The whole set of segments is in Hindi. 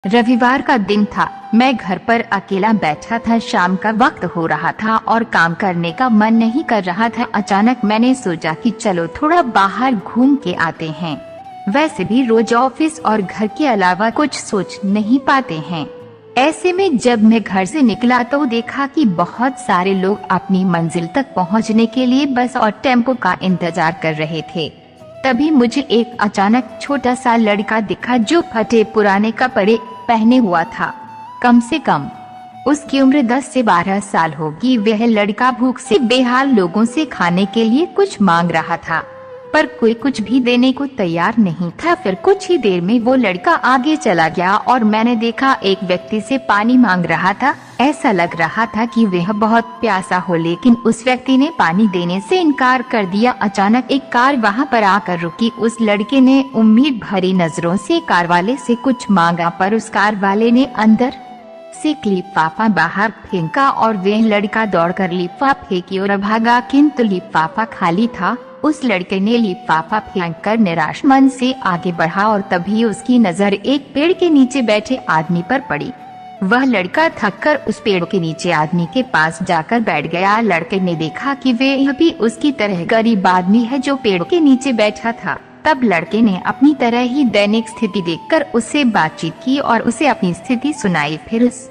रविवार का दिन था। मैं घर पर अकेला बैठा था। शाम का वक्त हो रहा था और काम करने का मन नहीं कर रहा था। अचानक मैंने सोचा कि चलो थोड़ा बाहर घूम के आते हैं। वैसे भी रोज ऑफिस और घर के अलावा कुछ सोच नहीं पाते हैं। ऐसे में जब मैं घर से निकला तो देखा कि बहुत सारे लोग अपनी मंजिल तक पहुंचने के लिए बस और टेम्पो का इंतजार कर रहे थे। तभी मुझे एक अचानक छोटा सा लड़का दिखा जो फटे पुराने कपड़े पहने हुआ था। कम से कम उसकी उम्र 10 से 12 साल होगी। वह लड़का भूख से बेहाल लोगों से खाने के लिए कुछ मांग रहा था, पर कोई कुछ भी देने को तैयार नहीं था। फिर कुछ ही देर में वो लड़का आगे चला गया और मैंने देखा एक व्यक्ति से पानी मांग रहा था। ऐसा लग रहा था कि वह बहुत प्यासा हो, लेकिन उस व्यक्ति ने पानी देने से इनकार कर दिया। अचानक एक कार वहां पर आकर रुकी। उस लड़के ने उम्मीद भरी नजरों से कार वाले से कुछ मांगा, पर उस कार वाले ने अंदर से लिफाफा बाहर फेंका और वह लड़का दौड़कर लिफाफे की ओर भागा, किंतु लिफाफा खाली था। उस लड़के ने लिफाफा फेंककर निराश मन से आगे बढ़ा और तभी उसकी नजर एक पेड़ के नीचे बैठे आदमी पर पड़ी। वह लड़का थककर उस पेड़ के नीचे आदमी के पास जाकर बैठ गया। लड़के ने देखा कि वह भी उसकी तरह गरीब आदमी है जो पेड़ के नीचे बैठा था। तब लड़के ने अपनी तरह ही दैनिक स्थिति देखकर उससे बातचीत की और उसे अपनी स्थिति सुनाई। फिर उस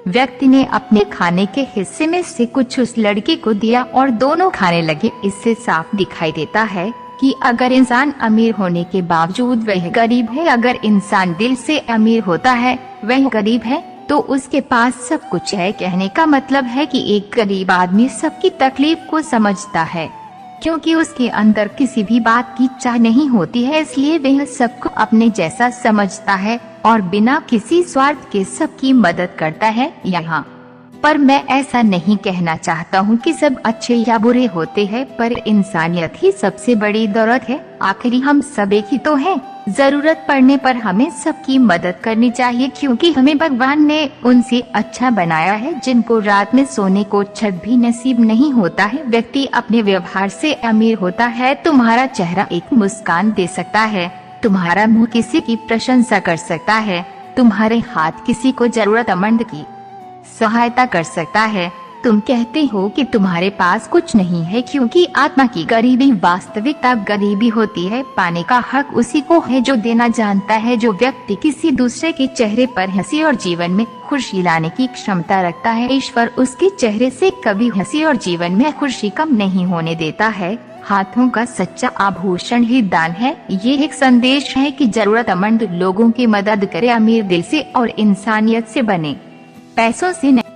व्यक्ति ने अपने खाने के हिस्से में से कुछ उस लड़के को दिया और दोनों खाने लगे। इससे साफ दिखाई देता है कि अगर इंसान अमीर होने के बावजूद वह गरीब है, अगर इंसान दिल से अमीर होता है वह गरीब है, तो उसके पास सब कुछ है। कहने का मतलब है कि एक गरीब आदमी सबकी तकलीफ को समझता है, क्योंकि उसके अंदर किसी भी बात की चाह नहीं होती है, इसलिए वह सबको अपने जैसा समझता है और बिना किसी स्वार्थ के सबकी मदद करता है। यहाँ पर मैं ऐसा नहीं कहना चाहता हूँ कि सब अच्छे या बुरे होते हैं, पर इंसानियत ही सबसे बड़ी दौलत है। आखिर हम सब एक ही तो हैं। जरूरत पड़ने पर हमें सबकी मदद करनी चाहिए, क्योंकि हमें भगवान ने उनसे अच्छा बनाया है जिनको रात में सोने को छत भी नसीब नहीं होता है। व्यक्ति अपने व्यवहार से अमीर होता है। तुम्हारा चेहरा एक मुस्कान दे सकता है, तुम्हारा मुंह किसी की प्रशंसा कर सकता है, तुम्हारे हाथ किसी को जरूरतमंद की सहायता कर सकता है। तुम कहते हो कि तुम्हारे पास कुछ नहीं है, क्योंकि आत्मा की गरीबी वास्तविकता गरीबी होती है। पाने का हक उसी को है जो देना जानता है। जो व्यक्ति किसी दूसरे के चेहरे पर हंसी और जीवन में खुशी लाने की क्षमता रखता है, ईश्वर उसके चेहरे से कभी हंसी और जीवन में खुशी कम नहीं होने देता है। हाथों का सच्चा आभूषण ही दान है। ये एक संदेश है कि जरूरतमंद लोगों की मदद करे, अमीर दिल से और इंसानियत से बने, पैसों से नहीं।